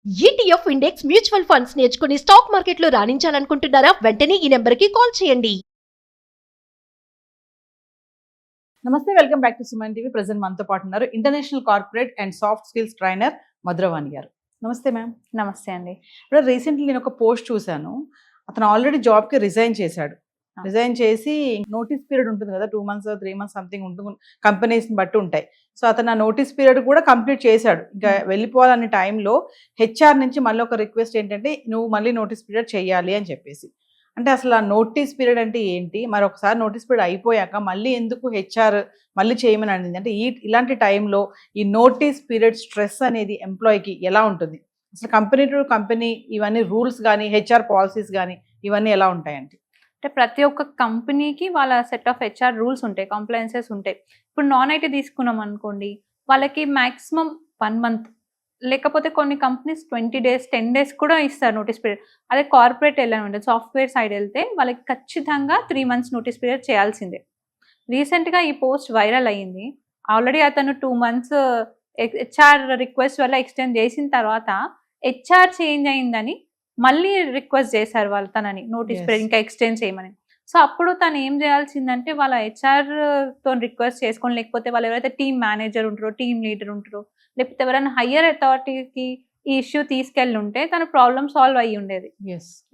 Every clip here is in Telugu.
ఈటీఎఫ్ ఇండెక్స్ మ్యూచువల్ ఫండ్స్ నేర్చుకుని స్టాక్ మార్కెట్లో రాణించాలనుకుంటున్నారా? వెంటనే ఈ నెంబర్కి కాల్ చేయండి. నమస్తే, welcome back to Suman TV. Present మనతో పాటు ఉన్నారు international corporate and soft skills trainer Madhuravani గారు. నమస్తే మ్యామ్. నమస్తే అండి. ఇప్పుడు రీసెంట్లీ నేను ఒక పోస్ట్ చూశాను. అతను ఆల్రెడీ జాబ్కి రిజైన్ చేశాడు. రిజైన్ చేసి నోటీస్ పీరియడ్ ఉంటుంది కదా, 2 months 3 months సంథింగ్ ఉంటుంది, కంపెనీస్ని బట్టి ఉంటాయి. సో అతను ఆ నోటీస్ పీరియడ్ కూడా కంప్లీట్ చేశాడు. ఇంకా వెళ్ళిపోవాలనే టైంలో హెచ్ఆర్ నుంచి మళ్ళీ ఒక రిక్వెస్ట్ ఏంటంటే, నువ్వు మళ్ళీ నోటీస్ పీరియడ్ చేయాలి అని చెప్పేసి. అంటే అసలు ఆ నోటీస్ పీరియడ్ అంటే ఏంటి, మరి ఒకసారి నోటీస్ పీరియడ్ అయిపోయాక మళ్ళీ ఎందుకు హెచ్ఆర్ మళ్ళీ చేయమని అనింది? అంటే ఇలాంటి టైంలో ఈ నోటీస్ పీరియడ్ స్ట్రెస్ అనేది ఎంప్లాయీకి ఎలా ఉంటుంది? అసలు కంపెనీ టు కంపెనీ ఇవన్నీ రూల్స్ కానీ హెచ్ఆర్ పాలసీస్ కానీ ఇవన్నీ ఎలా ఉంటాయండి? అంటే ప్రతి ఒక్క కంపెనీకి వాళ్ళ సెట్ ఆఫ్ హెచ్ఆర్ రూల్స్ ఉంటాయి, కంప్లైన్సెస్ ఉంటాయి. ఇప్పుడు నాన్ ఐటీ తీసుకున్నాం అనుకోండి, వాళ్ళకి మ్యాక్సిమం 1 month, లేకపోతే కొన్ని కంపెనీస్ 20 days 10 days కూడా ఇస్తారు నోటీస్ పీరియడ్. అదే కార్పొరేట్ వెళ్ళాలంటే, సాఫ్ట్వేర్ సైడ్ వెళ్తే వాళ్ళకి ఖచ్చితంగా 3 months నోటీస్ పీరియడ్ చేయాల్సిందే. రీసెంట్గా ఈ పోస్ట్ వైరల్ అయ్యింది. ఆల్రెడీ అతను 2 months హెచ్ఆర్ రిక్వెస్ట్ వల్ల ఎక్స్టెండ్ చేసిన తర్వాత హెచ్ఆర్ చేంజ్ అయిందని మళ్ళీ రిక్వెస్ట్ చేశారు వాళ్ళు తనని నోటీస్ పీరియడ్ ఇంకా ఎక్స్టెండ్ చేయమని. సో అప్పుడు తను ఏం చేయాల్సిందంటే, వాళ్ళ హెచ్ఆర్తో రిక్వెస్ట్ చేసుకొని, లేకపోతే వాళ్ళు ఎవరైతే టీమ్ మేనేజర్ ఉంటారో, టీమ్ లీడర్ ఉంటారో, లేకపోతే ఎవరైనా హయ్యర్ అథారిటీకి ఈ ఇష్యూ తీసుకెళ్ళి ఉంటే తన ప్రాబ్లమ్ సాల్వ్ అయ్యి ఉండేది.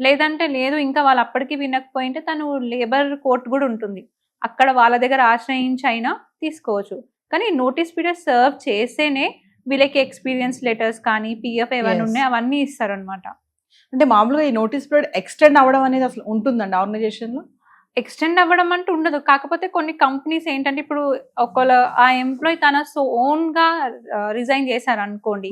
లేదంటే లేదు, ఇంకా వాళ్ళు అప్పటికి వినకపోయింటే తను లేబర్ కోర్ట్ కూడా ఉంటుంది, అక్కడ వాళ్ళ దగ్గర ఆశ్రయించి అయినా తీసుకోవచ్చు. కానీ నోటీస్ పీరియడ్ సర్వ్ చేస్తేనే వీళ్ళకి ఎక్స్పీరియన్స్ లెటర్స్ కానీ పిఎఫ్ ఏమైనా ఉన్నాయి అవన్నీ ఇస్తారు అనమాట. అంటే మామూలుగా ఈ నోటీస్ పీరియడ్ ఎక్స్టెండ్ అవ్వడం అనేది అసలు ఉంటుందండి ఆర్గనైజేషన్లో? ఎక్స్టెండ్ అవ్వడం అంటూ ఉండదు. కాకపోతే కొన్ని కంపెనీస్ ఏంటంటే, ఇప్పుడు ఒకవేళ ఆ ఎంప్లాయీ తన ఓన్గా రిజైన్ చేశారు అనుకోండి,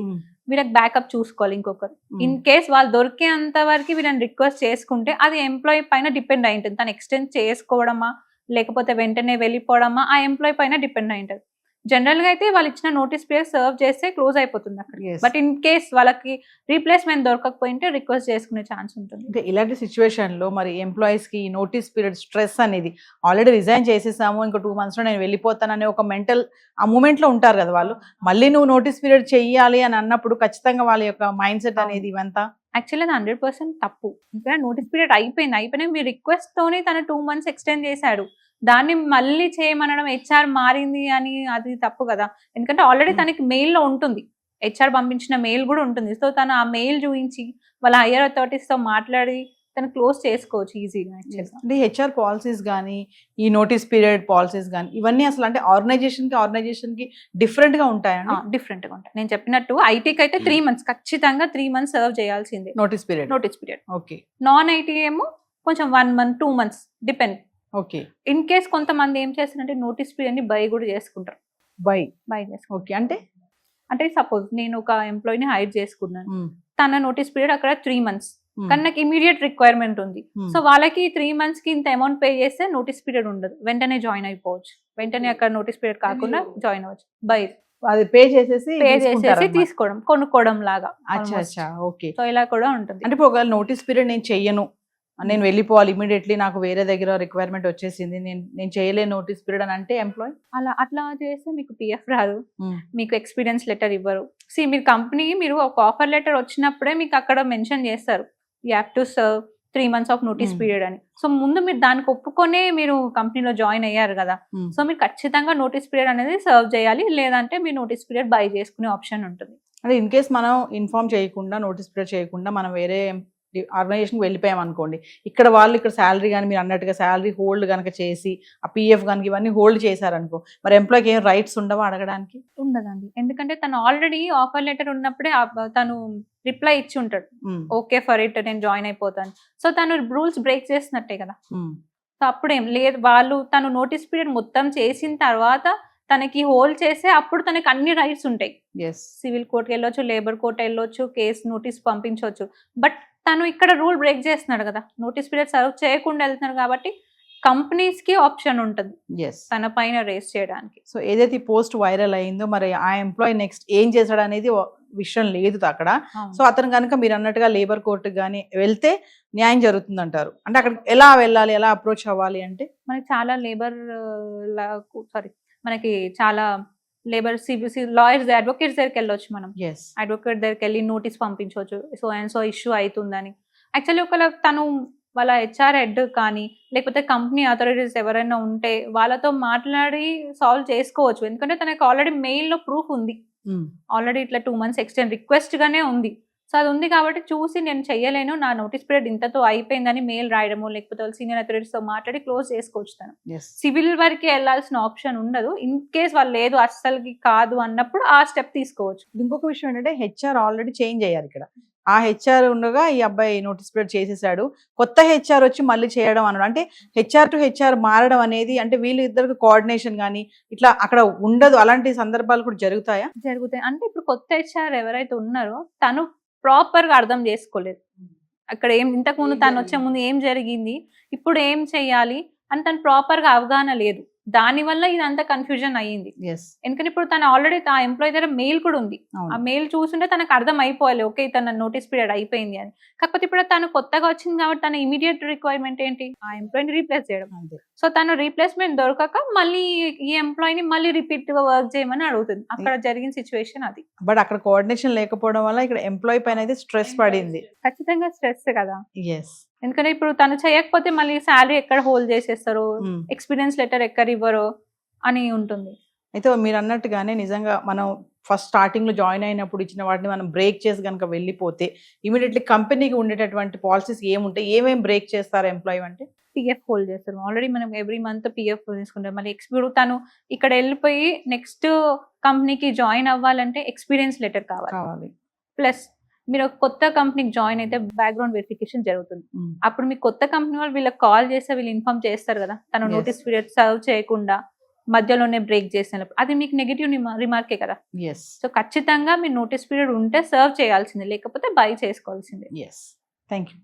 వీళ్ళకి బ్యాకప్ చూసుకోవాలి ఇంకొకరు. ఇన్ కేస్ వాళ్ళు దొరికేంత వరకు వీళ్ళని రిక్వెస్ట్ చేసుకుంటే అది ఎంప్లాయీ పైన డిపెండ్ అయి ఉంటుంది. తను ఎక్స్టెండ్ చేసుకోవడమా లేకపోతే వెంటనే వెళ్ళిపోవడమా ఆ ఎంప్లాయీ పైన డిపెండ్ అయి ఉంటుంది. జనరల్గా అయితే వాళ్ళు ఇచ్చిన నోటీస్ పీరియడ్ సర్వ్ చేస్తే క్లోజ్ అయిపోతుంది అక్కడ. బట్ ఇన్ కేస్ వాళ్ళకి రీప్లేస్మెంట్ దొరకకపోయింటే రిక్వెస్ట్ చేసుకునే ఛాన్స్ ఉంటుంది. అంటే ఇలాంటి సిచ్యువేషన్లో మరి ఎంప్లాయీస్కి నోటీస్ పీరియడ్ స్ట్రెస్ అనేది, ఆల్రెడీ రిజైన్ చేసేసాము, ఇంకో 2 monthsలో నేను వెళ్ళిపోతాననే ఒక మెంటల్ ఆ మూమెంట్లో ఉంటారు కదా వాళ్ళు. మళ్ళీ నువ్వు నోటీస్ పీరియడ్ చెయ్యాలి అని అన్నప్పుడు ఖచ్చితంగా వాళ్ళ యొక్క మైండ్ సెట్ అనేది ఇవంతా యాక్చువల్లీ అది 100% తప్పు. ఇంకా నోటీస్ పీరియడ్ అయిపోయినా మీ రిక్వెస్ట్ తోనే తన 2 months ఎక్స్టెండ్ చేశాడు, దాన్ని మళ్ళీ చేయమనడం హెచ్ఆర్ మారింది అని అది తప్పు కదా. ఎందుకంటే ఆల్రెడీ తనకి మెయిల్లో ఉంటుంది, హెచ్ఆర్ పంపించిన మెయిల్ కూడా ఉంటుంది. సో తను ఆ మెయిల్ చూపించి వాళ్ళ హయ్యర్ అథారిటీస్తో మాట్లాడి తను క్లోజ్ చేసుకోవచ్చు ఈజీగా. అంటే హెచ్ఆర్ పాలసీస్ కానీ ఈ నోటీస్ పీరియడ్ పాలసీస్ కానీ ఇవన్నీ అసలు అంటే ఆర్గనైజేషన్కి డిఫరెంట్గా ఉంటాయండి? డిఫరెంట్గా ఉంటాయి. నేను చెప్పినట్టు ఐటీకి అయితే 3 months ఖచ్చితంగా 3 months సర్వ్ చేయాల్సిందే notice period. Okay. Non IT ఏమో కొంచెం 1 month 2 months depend. Okay. In case కొంతమంది ఏం చేస్తారంటే నోటీస్ పీరియడ్ ని బై కూడా చేసుకుంటారు. బై చేసుకుంటారు. ఓకే. అంటే సపోజ్ నేను ఒక ఎంప్లాయీని హైర్ చేసుకున్నాను, తన నోటీస్ పీరియడ్ అక్కడ 3 months, కానీ నాకు ఇమీడియట్ రిక్వైర్మెంట్ ఉంది. సో వాళ్ళకి 3 months కి ఇంత అమౌంట్ పే చేస్తే నోటీస్ పీరియడ్ ఉండదు, వెంటనే జాయిన్ అయిపోవచ్చు, వెంటనే అక్కడ నోటీస్ పీరియడ్ కాకుండా జాయిన్ అవ్వచ్చు. బై అది పే చేసేసి తీసుకోవడం, కొనుక్కోవడం లాగా. ఓకే. సో ఇలా కూడా ఉంటుంది. అంటే ఇప్పుడు ఒకవేళ నోటీస్ పీరియడ్ నేను చెయ్యను, నేను వెళ్ళిపోవాలి ఇమీడియట్లీ, నాకు వేరే దగ్గర రిక్వైర్మెంట్ వచ్చేసింది, నేను చేయలేను నోటీస్ పీరియడ్ అని అంటే ఎంప్లాయీ అట్లా చేస్తే మీకు పిఎఫ్ రాదు, మీకు ఎక్స్పీరియన్స్ లెటర్ ఇవ్వరు. మీరు కంపెనీ మీరు ఒక ఆఫర్ లెటర్ వచ్చినప్పుడే మీకు అక్కడ మెన్షన్ చేస్తారు, you have to serve 3 months of notice period అని. సో ముందు మీరు దానికి ఒప్పుకొనే మీరు కంపెనీలో జాయిన్ అయ్యారు కదా, సో మీరు ఖచ్చితంగా నోటీస్ పీరియడ్ అనేది సర్వ్ చేయాలి, లేదంటే మీ నోటీస్ పీరియడ్ బై చేసుకునే ఆప్షన్ ఉంటుంది. అంటే ఇన్ కేస్ మనం ఇన్ఫార్మ్ చేయకుండా నోటీస్ పీరియడ్ చేయకుండా మనం వేరే ఆర్గనైజేషన్కి వెళ్ళిపోయాం అనుకోండి, ఇక్కడ వాళ్ళు ఇక్కడ శాలరీ కానీ మీరు అన్నట్టుగా శాలరీ హోల్డ్ కనుక చేసి ఆ పిఎఫ్ కనుక ఇవన్నీ హోల్డ్ చేశారనుకో, మరి ఎంప్లాయ్కి ఏం రైట్స్ ఉండవా అడగడానికి? ఉండదండి, ఎందుకంటే తను ఆల్రెడీ ఆఫర్ లెటర్ ఉన్నప్పుడే తను రిప్లై ఇచ్చి ఉంటాడు, ఓకే ఫర్ ఇట్, నేను జాయిన్ అయిపోతాను. సో తను రూల్స్ బ్రేక్ చేసినట్టే కదా. సో అప్పుడేం లేదు, వాళ్ళు తను నోటీస్ పీరియడ్ మొత్తం చేసిన తర్వాత తనకి హోల్డ్ చేస్తే అప్పుడు తనకి అన్ని రైట్స్ ఉంటాయి. సివిల్ కోర్టుకి వెళ్ళొచ్చు, లేబర్ కోర్ట్ వెళ్ళొచ్చు, కేసు నోటీస్ పంపించవచ్చు. బట్ తను ఇక్కడ రూల్ బ్రేక్ చేస్తున్నాడు కదా, నోటీస్ పీరియడ్ సర్వ్ చేయకుండా వెళ్తున్నాడు కాబట్టి కంపెనీస్ కి ఆప్షన్ ఉంటుంది తన పైన రేస్ చేయడానికి. సో ఏదైతే పోస్ట్ వైరల్ అయిందో, మరి ఆ ఎంప్లాయీ నెక్స్ట్ ఏం చేశాడు అనేది విషయం లేదు అక్కడ. సో అతను కనుక మీరు అన్నట్టుగా లేబర్ కోర్టుకి కానీ వెళ్తే న్యాయం జరుగుతుంది అంటారు. అంటే అక్కడ ఎలా వెళ్ళాలి, ఎలా అప్రోచ్ అవ్వాలి? అంటే మనకి చాలా మనకి చాలా లేబర్ సిబిసి లాయర్స్ అడ్వకేట్స్ దగ్గరికి వెళ్ళొచ్చు మనం. ఎస్ అడ్వకేట్ దగ్గరికి వెళ్ళి నోటీస్ పంపించవచ్చు, సో అండ్ సో ఇష్యూ అవుతుందని. యాక్చువల్లీ ఒకవేళ తను వాళ్ళ హెచ్ఆర్ హెడ్ కానీ లేకపోతే కంపెనీ అథారిటీస్ ఎవరైనా ఉంటే వాళ్ళతో మాట్లాడి సాల్వ్ చేసుకోవచ్చు. ఎందుకంటే తనకి ఆల్రెడీ మెయిల్లో ప్రూఫ్ ఉంది, ఆల్రెడీ ఇట్లా 2 months ఎక్స్టెండ్ రిక్వెస్ట్ గానే ఉంది. సో అది ఉంది కాబట్టి చూసి నేను చెయ్యలేను, నా నోటీస్ పీరియడ్ ఇంతతో అయిపోయిందని మెయిల్ రాయడము, లేకపోతే సీనియర్ అథారిటీస్ తో మాట్లాడి క్లోజ్ చేసుకోవచ్చు. తను సివిల్ వరకు వెళ్ళాల్సిన ఆప్షన్ ఉండదు. ఇన్ కేస్ వాళ్ళు లేదు అస్సలకి కాదు అన్నప్పుడు ఆ స్టెప్ తీసుకోవచ్చు. ఇంకొక విషయం ఏంటంటే హెచ్ఆర్ ఆల్రెడీ చేంజ్ అయ్యారు ఇక్కడ. ఆ హెచ్ఆర్ ఉండగా ఈ అబ్బాయి నోటీస్ పీరియడ్ చేసేసాడు, కొత్త హెచ్ఆర్ వచ్చి మళ్ళీ చేయడం అన్నాడు. అంటే హెచ్ఆర్ టు హెచ్ఆర్ మారడం అనేది అంటే వీళ్ళు ఇద్దరికి కోఆర్డినేషన్ కానీ ఇట్లా అక్కడ ఉండదు, అలాంటి సందర్భాలు కూడా జరుగుతాయా? జరుగుతాయి. అంటే ఇప్పుడు కొత్త హెచ్ఆర్ ఎవరైతే ఉన్నారో తను ప్రాపర్ గా అర్థం చేసుకోలేదు అక్కడ ఏం, ఇంతకు ముందు తను వచ్చే ముందు ఏం జరిగింది, ఇప్పుడు ఏం చెయ్యాలి అని తను ప్రాపర్ గా అవగాహన లేదు. దాని వల్ల ఇదంతా కన్ఫ్యూజన్ అయ్యింది. ఎందుకంటే ఇప్పుడు తను ఆల్రెడీ ఆ ఎంప్లాయీ దగ్గర మెయిల్ కూడా ఉంది, ఆ మెయిల్ చూస్తుంటే తనకు అర్థం అయిపోవాలి ఓకే తన నోటీస్ పీరియడ్ అయిపోయింది అని. కాకపోతే ఇప్పుడు తను కొత్తగా వచ్చింది కాబట్టి తన ఇమీడియట్ రిక్వైర్మెంట్ ఏంటి, ఆ ఎంప్లాయీని రీప్లేస్ చేయడం. సో తను రీప్లేస్మెంట్ దొరకక మళ్ళీ ఈ ఎంప్లాయీని మళ్ళీ రిపీట్ గా వర్క్ చేయమని అడుగుతుంది. అక్కడ జరిగిన సిచ్యువేషన్ అది. బట్ అక్కడ కోఆర్డినేషన్ లేకపోవడం వల్ల ఇక్కడ ఎంప్లాయీ పైన అయితే స్ట్రెస్ పడింది. ఖచ్చితంగా స్ట్రెస్ కదా. ఎందుకంటే ఇప్పుడు తను చేయకపోతే మళ్ళీ శాలరీ ఎక్కడ హోల్డ్ చేసేస్తారు, ఎక్స్పీరియన్స్ లెటర్ ఎక్కడ ఇవ్వరు అని ఉంటుంది. అయితే మీరు అన్నట్టుగానే నిజంగా మనం ఫస్ట్ స్టార్టింగ్ లో జాయిన్ అయినప్పుడు ఇచ్చిన వాటిని మనం బ్రేక్ చేసి కనుక వెళ్ళిపోతే ఇమీడియట్లీ కంపెనీకి ఉండేటటువంటి పాలసీస్ ఏముంటాయి, ఏమేమి బ్రేక్ చేస్తారు ఎంప్లాయీ అంటే? పిఎఫ్ హోల్డ్ చేస్తారు. ఆల్రెడీ మనం ఎవ్రీ మంత్ పిఎఫ్ తీసుకుంటాం. మళ్ళీ ఇప్పుడు తను ఇక్కడ వెళ్ళిపోయి నెక్స్ట్ కంపెనీకి జాయిన్ అవ్వాలంటే ఎక్స్పీరియన్స్ లెటర్ కావాలి. ప్లస్ మీరు ఒక కొత్త కంపెనీకి జాయిన్ అయితే బ్యాక్గ్రౌండ్ వెరిఫికేషన్ జరుగుతుంది. అప్పుడు మీ కొత్త కంపెనీ వాళ్ళు వీళ్ళకి కాల్ చేస్తే వీళ్ళు ఇన్ఫార్మ్ చేస్తారు కదా తను నోటీస్ పీరియడ్ సర్వ్ చేయకుండా మధ్యలోనే బ్రేక్ చేసినప్పుడు, అది మీకు నెగిటివ్ రిమార్కే కదా. సో ఖచ్చితంగా మీరు నోటీస్ పీరియడ్ ఉంటే సర్వ్ చేయాల్సిందే, లేకపోతే బై చేసుకోవాల్సిందే. Thank you.